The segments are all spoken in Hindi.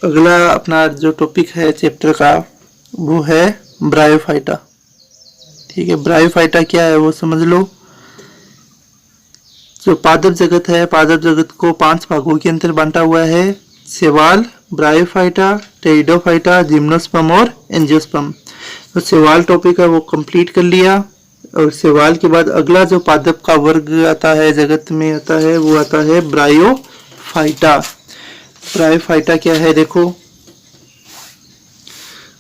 अगला अपना जो टॉपिक है चैप्टर का वो है ब्रायोफाइटा। ठीक है, ब्रायोफाइटा क्या है वो समझ लो। जो पादप जगत है, पादप जगत को 5 भागों के अंदर बांटा हुआ है। शैवाल, ब्रायोफाइटा, टेरिडोफाइटा, जिम्नोस्पर्म और एंजियोस्पर्म। तो शैवाल टॉपिक है वो कंप्लीट कर लिया। और शैवाल के बाद अगला जो पादप का वर्ग आता है, जगत में आता है, वो आता है ब्रायोफाइटा। ब्रायोफाइटा क्या है देखो।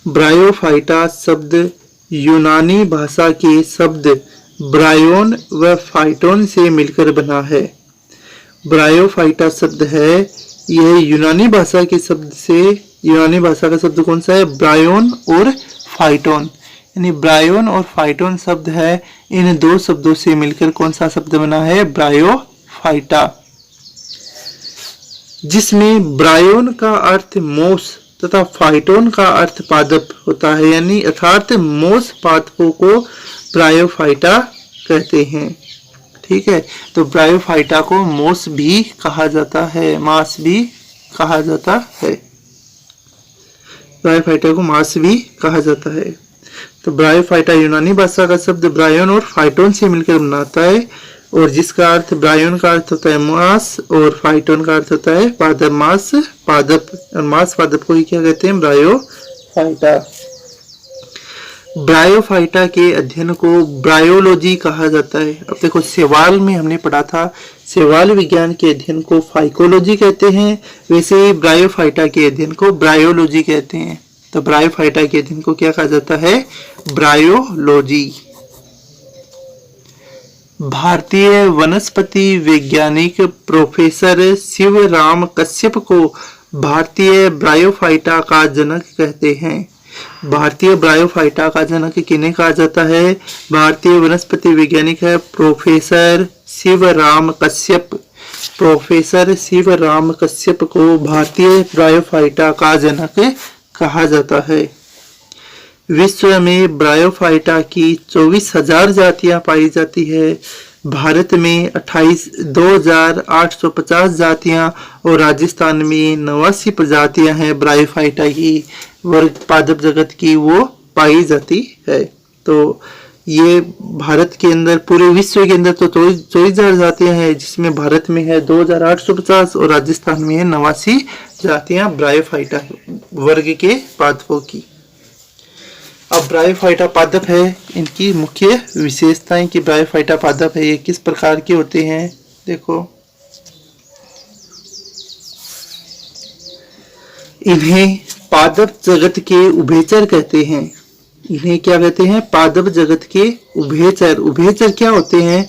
ब्रायोफाइटा शब्द यूनानी भाषा के शब्द ब्रायोन व फाइटोन से मिलकर बना है। ब्रायोफाइटा शब्द है, यह यूनानी भाषा के शब्द से, यूनानी भाषा का शब्द कौन सा है? ब्रायोन और फाइटोन। यानी ब्रायोन और फाइटोन शब्द है, इन दो शब्दों से मिलकर कौन सा शब्द बना है? ब्रायोफाइटा। जिसमें ब्रायोन का अर्थ मोस तथा फाइटोन का अर्थ पादप होता है, यानी अर्थात मोस पादपों को ब्रायोफाइटा कहते हैं। ठीक है, तो ब्रायोफाइटा को मोस भी कहा जाता है, मास भी कहा जाता है। ब्रायोफाइटा को मास भी कहा जाता है। तो ब्रायोफाइटा यूनानी भाषा का शब्द ब्रायोन और फाइटोन से मिलकर बनाता है, और जिसका अर्थ ब्रायोन का अर्थ होता है मास और फाइटोन का अर्थ होता है पादप। मास पादप और मास पादप को ही क्या कहते हैं? ब्रायोफाइटा। ब्रायोफाइटा के अध्ययन को ब्रायोलॉजी कहा जाता है। अब देखो, शैवाल में हमने पढ़ा था, शैवाल विज्ञान के अध्ययन को फाइकोलॉजी कहते हैं, वैसे ही ब्रायोफाइटा के अध्ययन को ब्रायोलॉजी कहते हैं। तो ब्रायोफाइटा के अध्ययन को क्या कहा जाता है? ब्रायोलॉजी। भारतीय वनस्पति वैज्ञानिक प्रोफेसर शिवराम कश्यप को भारतीय ब्रायोफाइटा का जनक कहते हैं। भारतीय ब्रायोफाइटा का जनक किन्हें कहा जाता है? भारतीय वनस्पति वैज्ञानिक है प्रोफेसर शिवराम कश्यप। प्रोफेसर शिवराम कश्यप को भारतीय ब्रायोफाइटा का जनक कहा जाता है। विश्व में ब्रायोफाइटा की 24,000 जातियां पाई जाती है। भारत में 2,850 जातियां और राजस्थान में 89 प्रजातियां हैं ब्रायोफाइटा की, वर्ग पादप जगत की वो पाई जाती है। तो ये भारत के अंदर, पूरे विश्व के अंदर तो 24,000 जातियां हैं, जिसमें भारत में है 2,850 और राजस्थान में है 89 जातियां ब्रायोफाइटा वर्ग के पादपों की। अब ब्रायोफाइटा पादप है, इनकी मुख्य विशेषताएं कि ब्रायोफाइटा पादप है, ये किस प्रकार के होते हैं देखो। इन्हें पादप जगत के उभयचर कहते हैं। इन्हें क्या कहते हैं? पादप जगत के उभयचर। उभयचर क्या होते हैं?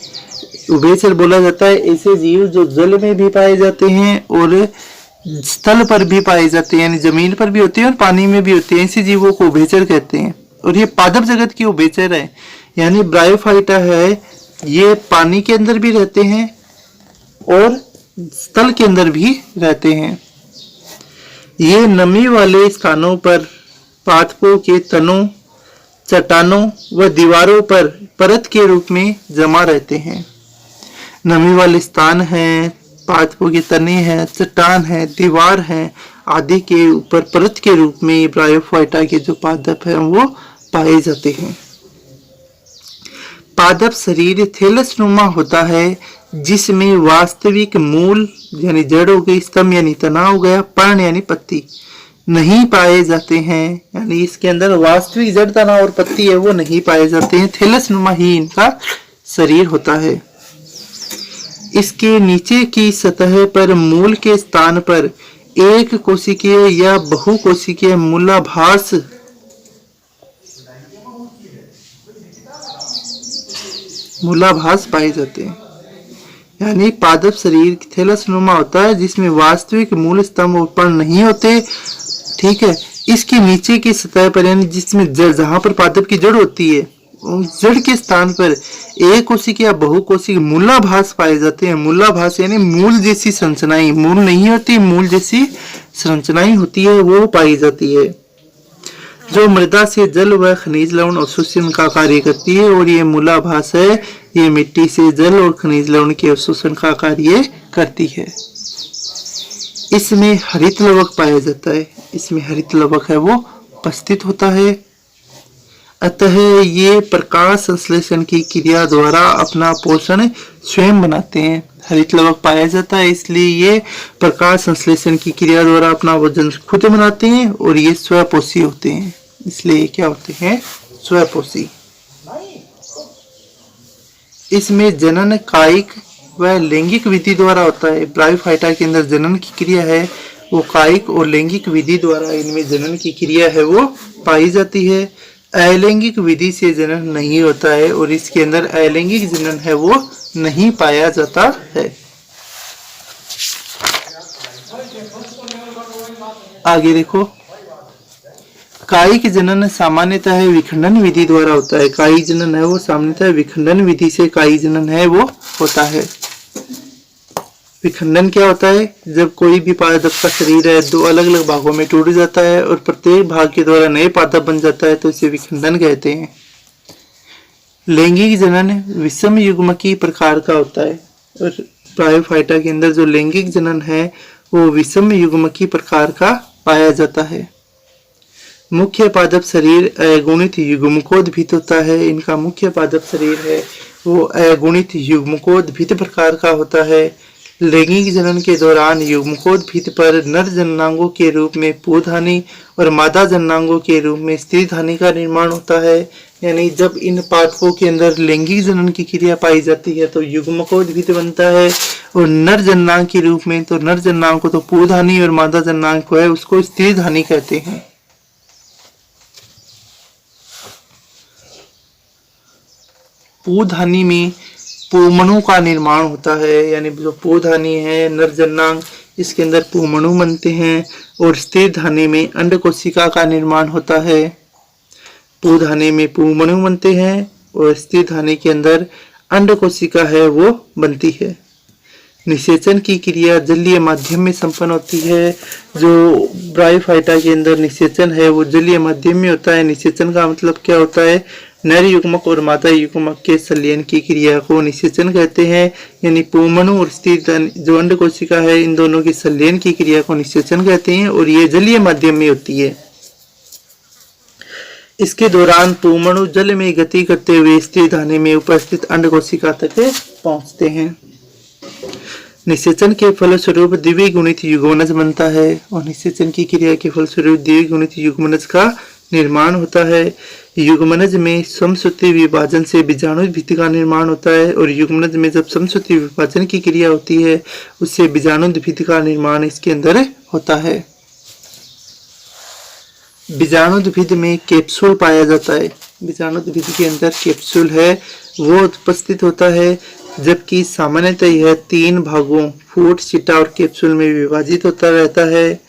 उभयचर बोला जाता है ऐसे जीव जो जल में भी पाए जाते हैं और स्थल पर भी पाए जाते हैं, यानी जमीन पर भी होते हैं और पानी में भी होते हैं। ऐसे जीवों को उभयचर कहते हैं, और ये पादप जगत की उभयचर है। यानी ब्रायोफाइटा है, ये पानी के अंदर भी रहते हैं और स्थल के अंदर भी रहते हैं। ये नमी वाले स्थानों पर पादपों के तनों, चट्टानों व दीवारों पर परत के रूप में जमा रहते हैं। नमी वाले स्थान हैं, पादपों के तने हैं, चट्टान है, दीवार है आदि के ऊपर परत के रूप में ब्रायोफाइटा के जो पादप हैं वो पाए जाते हैं। पादप शरीर थैलस नुमा होता है, जिसमें वास्तविक मूल यानी जड़ हो गई, स्तंभ यानी तना हो गया, पर्ण यानी पत्ती नहीं पाए जाते हैं। यानी इसके अंदर वास्तविक जड़, तना और पत्ती है वो नहीं पाए जाते हैं। थैलस नुमा ही इनका शरीर होता है। इसके नीचे की सतह पर मूल के स्थान पर एक कोशिकीय या बहुकोशिकीय मूलाभास पाए जाते हैं। यानी पादप शरीर थैलस नुमा होता है, जिसमें वास्तविक मूल स्तंभ और पर्ण नहीं होते। ठीक है, इसके नीचे की सतह पर यानी जिसमें जड़, जहां पर पादप की जड़ होती है, जड़ के स्थान पर एक कोशिक या बहुकोशिक मूलाभास पाए जाते हैं। मूलाभास यानी मूल जैसी संरचनाएं, मूल नहीं होती, मूल जैसी संरचनाएं होती है वो पाई जाती है, जो मृदा से जल व खनिज लवण अवशोषण का कार्य करती है। और ये मूलाभास है, ये मिट्टी से जल और खनिज लवण के अवशोषण का कार्य करती है। इसमें हरित लवक पाया जाता है, इसमें हरित लवक है वो उपस्थित होता है। अतः ये प्रकाश संश्लेषण की क्रिया द्वारा अपना पोषण स्वयं बनाते हैं। हरित लवक पाया जाता है इसलिए ये प्रकाश संश्लेषण की क्रिया द्वारा अपना भोजन खुद बनाते हैं और ये स्वपोषी होते हैं, इसलिए ये क्या होते हैं, स्वपोषी। इसमें जनन कायिक व लैंगिक विधि द्वारा होता है। ब्रायोफाइटा के अंदर जनन की क्रिया है वो कायिक और लैंगिक विधि द्वारा इनमें जनन की क्रिया है वो पाई जाती है। अलैंगिक विधि से जनन नहीं होता है और इसके अंदर अलैंगिक जनन है वो नहीं पाया जाता है। आगे देखो, कायिक जनन सामान्यतः विखंडन विधि द्वारा होता है। कायिक जनन है वो सामान्यतः विखंडन विधि से कायिक जनन है वो होता है। विखंडन क्या होता है, जब कोई भी पादप का शरीर है दो अलग अलग भागों में टूट जाता है और प्रत्येक भाग के द्वारा नए पादप बन जाता है तो इसे विखंडन कहते हैं। लैंगिक जनन विषम युग्मकी प्रकार का होता है और ब्रायोफाइटा के अंदर जो लैंगिक जनन है वो विषम युग्मकी प्रकार का पाया जाता है। मुख्य पादप शरीर अगुणित युग्मकोद्भिद होता है। इनका मुख्य पादप शरीर है वो अगुणित युग्मकोद्भिद प्रकार का होता है। लैंगिक जनन के दौरान युग्मकोद्भिद पर नर जननांगों के रूप में पूर्वधानी और मादा जननांगों के रूप में स्त्रीधानी का निर्माण होता है। यानी जब इन पादपों के अंदर लैंगिक जनन की क्रिया पाई जाती है तो युग्मकोद्भिद बनता है और नर जननांग के रूप में तो नर जननांग को तो पूर्वधानी और मादा जननांग को है उसको स्त्रीधानी कहते हैं। पूर्वधानी में पुमणु का निर्माण होता है, यानी जो पूर्वधानी है नर जननांग इसके अंदर पुमणु बनते हैं और स्त्रीधानी में अंड कोशिका का निर्माण होता है। पूर्वधानी में पुमणु बनते हैं और स्त्रीधानी के अंदर अंड कोशिका है वो बनती है। निषेचन की क्रिया जलीय माध्यम में संपन्न होती है। जो ब्रायोफाइटा के अंदर निषेचन है वो जलीय माध्यम में होता है। निषेचन का मतलब क्या होता है, नर युग्मक और मादा युग्मक के संलयन की क्रिया को निषेचन कहते हैं। यानी पुमणु और स्त्री जो अंड कोशिका है इन दोनों के संलयन की क्रिया को निषेचन कहते हैं और ये जलीय माध्यम में होती है। इसके दौरान पुमणु जल में गति करते हुए स्त्रीधानी में उपस्थित अंड कोशिका तक पहुंचते हैं। निषेचन के फलस्वरूप द्विगुणित युग्मनज बनता है और निषेचन की क्रिया के फलस्वरूप द्विगुणित युग्मनज का निर्माण होता है। युग्मनज में समसूत्री विभाजन से बीजाणु भित्ति का निर्माण होता है और युग्मनज में जब समसूत्री विभाजन की क्रिया होती है उससे बीजाणु भित्ति का निर्माण इसके अंदर होता है। बीजाणु भित्ति में कैप्सूल पाया जाता है। बीजाणु भित्ति के अंदर कैप्सूल है वो उपस्थित होता है, जबकि सामान्यतः यह 3 भागों फूट, सीटा और कैप्सूल में विभाजित होता रहता है।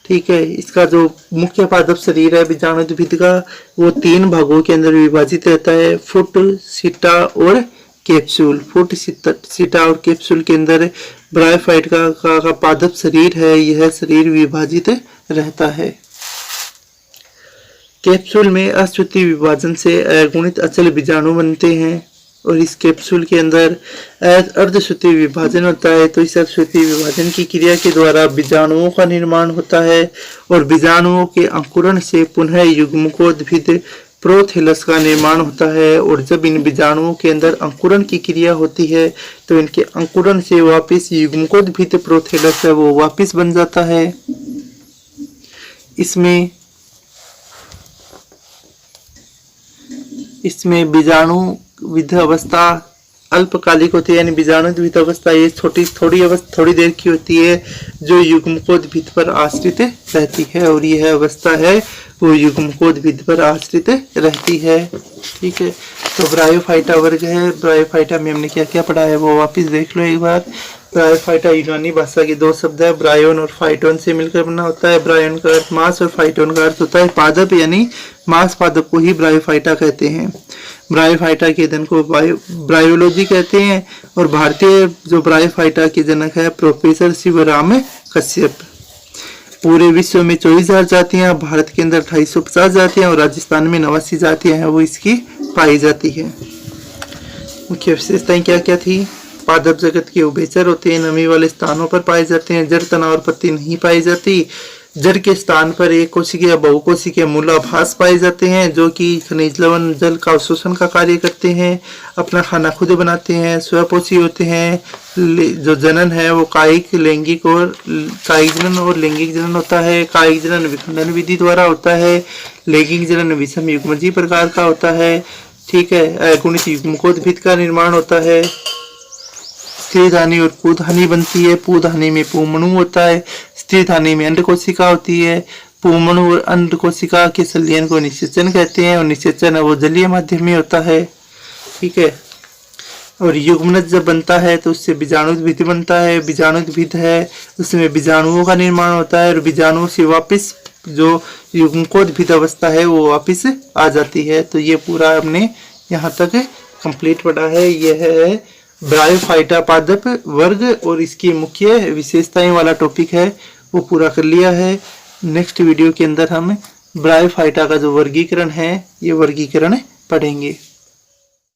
ठीक है, इसका जो मुख्य पादप शरीर है बीजाणुद्भिद का वो 3 भागों के अंदर विभाजित रहता है, फुट, सीटा और कैप्सूल। फुट, सीटा और कैप्सूल के अंदर ब्रायोफाइट का पादप शरीर है यह शरीर विभाजित रहता है। कैप्सूल में अश्रुति विभाजन से अगुणित अचल बीजाणु बनते हैं और इस कैप्सूल के अंदर अर्धश्रुति विभाजन होता है। तो इस अर्धश्रुति विभाजन की क्रिया के द्वारा बीजाणुओं का निर्माण होता है और बीजाणुओं के अंकुरण से पुनः युग्मकोद्भिद प्रोथैलस का निर्माण होता है। और जब इन बीजाणुओं के अंदर अंकुरण की क्रिया होती है तो इनके अंकुरण से वापस युग्मकोद्भिद प्रोथैलस है वो वापस बन जाता है। इसमें बीजाणु विध अवस्था अल्पकालिक होती है, यानी बीजाणु विध अवस्था ये थोड़ी देर की होती है जो युग्मकोद्भिद पर आश्रित रहती है और यह अवस्था है वो युग्मकोद्भिद पर आश्रित रहती है। ठीक है, तो ब्रायोफाइटा वर्ग है। ब्रायोफाइटा में हमने क्या क्या पढ़ा है वो वापस देख लो एक बार। ब्रायोफाइटा यूनानी भाषा के 2 शब्द है, ब्रायोन और फाइटोन से मिलकर बना होता है। ब्रायोन का अर्थ मांस और फाइटोन का अर्थ होता है पादप, यानी मांस पादप को ही ब्रायोफाइटा कहते हैं। ब्रायोफाइटा के अध्ययन को ब्रायोलॉजी कहते हैं और भारतीय जो ब्रायोफाइटा के जनक है प्रोफेसर शिवराम कश्यप। पूरे विश्व में 24,000 जातियां, भारत के अंदर 250 जातियां और राजस्थान में 89 जातियां हैं वो इसकी पाई जाती है। मुख्य विशेषताएं क्या क्या थी? पादप जगत के उभयचर होते हैं, नमी वाले स्थानों पर पाए जाते हैं, जड़, तना और पत्ती नहीं पाई जाती। जड़ के स्थान पर एक कोशिकीय या बहुकोशिकीय मूलाभास पाए जाते हैं जो कि खनिज लवण जल का अवशोषण का कार्य करते हैं, अपना खाना खुद बनाते हैं, स्वपोषी होते हैं। जो जनन है वो कायिक जनन और लैंगिक जनन होता है। कायिक जनन विखंडन विधि द्वारा होता है, लैंगिक जनन विषम युग्मजीय प्रकार का होता है। ठीक है, अगुणित युग्मकोद्भिद का निर्माण होता है। स्त्रीधानी और पूधानी बनती है। पूधानी में पुंमणु होता है, स्त्रीधानी में अंड कोशिका होती है। पुंमणु और अंड कोशिका के संलयन को निषेचन कहते हैं और निषेचन वो जलीय माध्यम में होता है। ठीक है, और युग्मनज जब बनता है तो उससे बीजाणुद्भिद बनता है। बीजाणुद्भिद है उसमें बीजाणुओं का निर्माण होता है और बीजाणुओं से वापस जो युग्मकोद्भिद अवस्था है वो वापस आ जाती है। तो ये पूरा हमने यहाँ तक कंप्लीट पढ़ा है। यह है ब्रायोफाइटा पादप वर्ग और इसकी मुख्य विशेषताएं वाला टॉपिक है वो पूरा कर लिया है। नेक्स्ट वीडियो के अंदर हम ब्रायोफाइटा का जो वर्गीकरण है ये वर्गीकरण पढ़ेंगे।